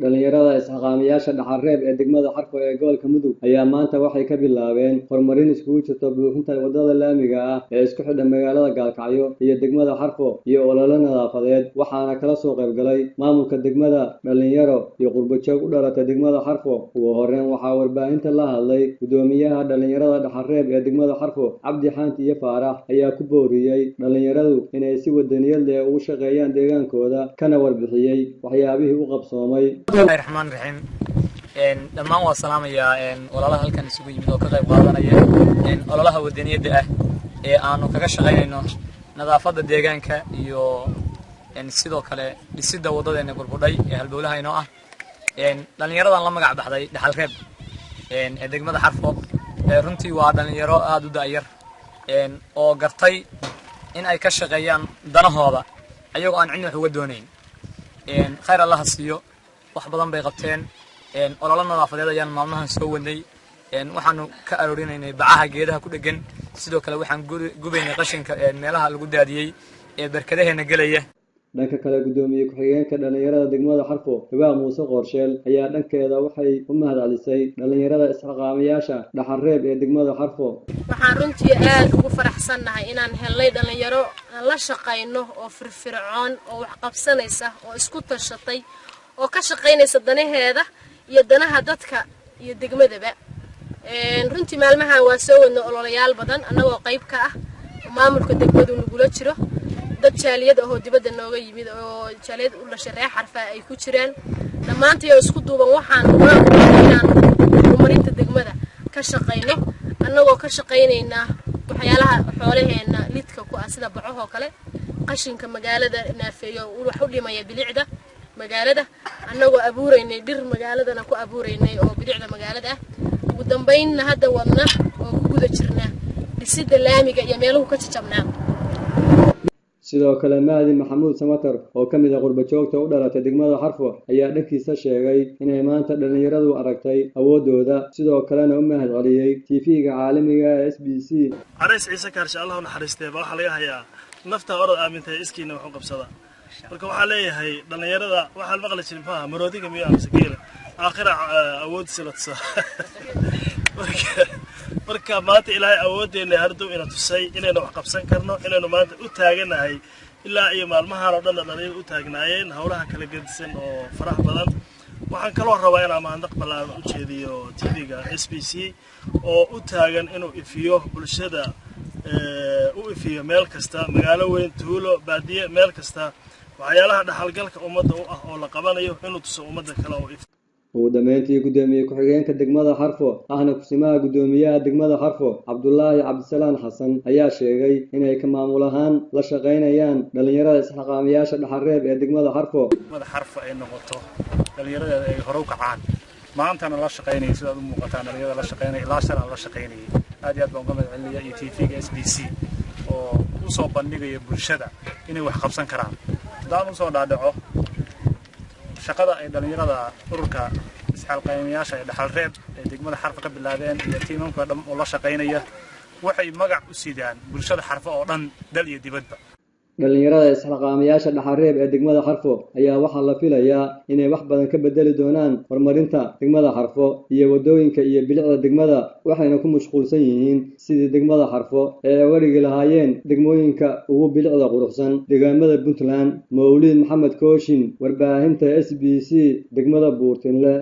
dhalinyarada isxaqaamiyaasha dhaxal-reeb ee degmada Xarfo ee gobolka Mudug ayaa maanta waxay ka bilaabeen horumarin iskugu jirta buuxinta wadada laamiga ah ee isku xidha magaalada Gaalkacyo iyo degmada Xarfo iyo olole nadaafadeed waxaana kala soo qayb galay maamulka degmada dhalinyaro iyo qurbo-joog u dhalatay degmada Xarfo ugu horreyn waxaa warbaahinta la hadlay gudoomiyaha dhalinyarada dhaxal-reeb ee degmada Xarfo Cabdi Xaanti iyo Faarax ayaa ku booriyay dhalinyaradu inay si wadaniyad leh ugu shaqeeyaan deegaankooda kana warbixiyay waxyaabihii u qabsoomay الرحمن الرحيم dhammaan waa salaamayaa walaalaha halkan isugu yimid oo ka qayb qaadanaya ololaha wadaniyada ah ee aanu kaga shaqeynayno nadaafadda deegaanka iyo sidoo kale dhisidda wadadeena burbudhay ee halbowlaha inoo ah dhalinyaradan la magac baxday dhaxal-reeb ee degmada Xarfo runtii waa dhalinyaro aad u daayar oo gartay in ay ka shaqeeyaan danahooda ayagoo aan cidna wax uga doonayn khayr Allah siiyo wax badan bay qabteen olole nadaafadeed ayaan maalmahan soo wadnay waxaanu ka arorinaynay bacaha geedaha ku dhagan sidoo kale waxaan gubaynay qashinka meelaha lagu daadiyay ee barkadaheena galaya dhanka kale gudoomiye ku-xigeenka dhalinyarada degmada Xarfo Hibaaq Muuse Qorsheel ayaa dhankeeda waxay u mahadcelisay dhalinyarada isxaqaamiyaasha dhaxal-reeb ee degmada Xarfo waxaan runtii aad ugu faraxsanahay inaan helnay dhalinyaro la shaqeyno oo firfircoon oo wax qabsanaysa oo isku tashatay oo ka shaqeynaysa danaheeda iyo danaha dadka iyo degmadaba runtii maalmahan waa soo wadno ololayaal badan anagoo qayb ka ah maamulka degmadu nugula jiro dad jaaliyad oo dibadda nooga yimid oo jaaliyad u dhashay reer Xarfa ay ku jiraan dhamaantii oo isku duuban waxaan inaan horumarinta degmada ka shaqeyno anagoo ka shaqeynayna waxyaalaha xoolaheena lidka ku ah sida bacaha kale qashinka magaalada naafeeyo wax u dhimaya bilicda magaalada anagoo abuureynay dhir magaaladana ku abuureynay oo bilicda magaalada ugu dambeynna hadda wadna oo ku guda jirna dhisidda laamiga iyo meeluhu ka jajabnaa sidoo kale Mahdi Maxamuud Samatar oo ka mid ah qurbo-joogta u dhalatay degmada Xarfo ayaa dhankiisa sheegay inay maanta dhalinyaradu aragtay awoodooda sidoo kalena u mahadceliyay TV-ga caalamiga ee SBC Areys Ciise Kaarshe Allah u naxariistay waxa laga hayaa nafta orod aamintay iskiina wax u qabsada marka waxa leeyahay dhalinyarada waxa la maqli jiray faaha maroodiga miya amsageela aakhira awood silatsa marka maanta ilaahay awoodeena hardo ina tusay inaynu wax qabsan karno inaynu maanta u taaganahay ilaa iyo maalmahan oo dhan dhalinyaradu u taagnaayeen hawlaha kala gedisan oo farax badan waxaan kaloo rabaa inaan mahadnaq ballaaran u jeediyo TV-ga SBC oo u taagan inuu ifiyo bulshada u ifiyo meel kasta magaalo weyn tuulo baadiye meel kasta waxyaalaha dhaxalgalka ummadda u ah oo la qabanayo inuu tuso ummadda kale oo ugu dambeyntii gudoomiye ku-xigeenka degmada Xarfo ahna kusimaha gudoomiyaha degmada Xarfo Cabdullaahi Cabdisalaan Xasan ayaa sheegay inay ka maamul ahaan la shaqeynayaan dhalinyarada isxaqaamiyaasha dhaxal-reeb ee degmada Xarfo degmada Xarfo ay noqoto dhalinyarada ay hore u kacaan maantana la shaqeynay sida u muuqataan dhalinyarada la shaqeynay ilaa shan la shaqeynay aad iyo aad baan uga mahadcelinayaa iyo TV-ga SBC oo u soo bandhigaya bulshada inay wax qabsan karaan daan u soo dhaadhaco shaqada ay dhalinyarada ururka isxaqaamiyaasha ee dhaxal-reeb ee degmada Xarfo ka bilaabeen iyo tiimamka dhan oo la shaqeynaya waxay magac u sidaan bulshada Xarfo oo dhan dal iyo dibadba dhalinyarada isxaqaamiyaasha dhaxal-reeb ee degmada Xarfo ayaa waxaa la filayaa inay wax badan ka bedeli doonaan horumarinta degmada Xarfo iyo wadooyinka iyo bilicda degmada waxayna ku mashquulsan yihiin sidii degmada Xarfo ee uga dhigi lahaayeen degmooyinka ugu bilicda quruxsan deegaamada Puntland Mawlid Maxamed Kooshin warbaahinta SBC degmada Buurtinle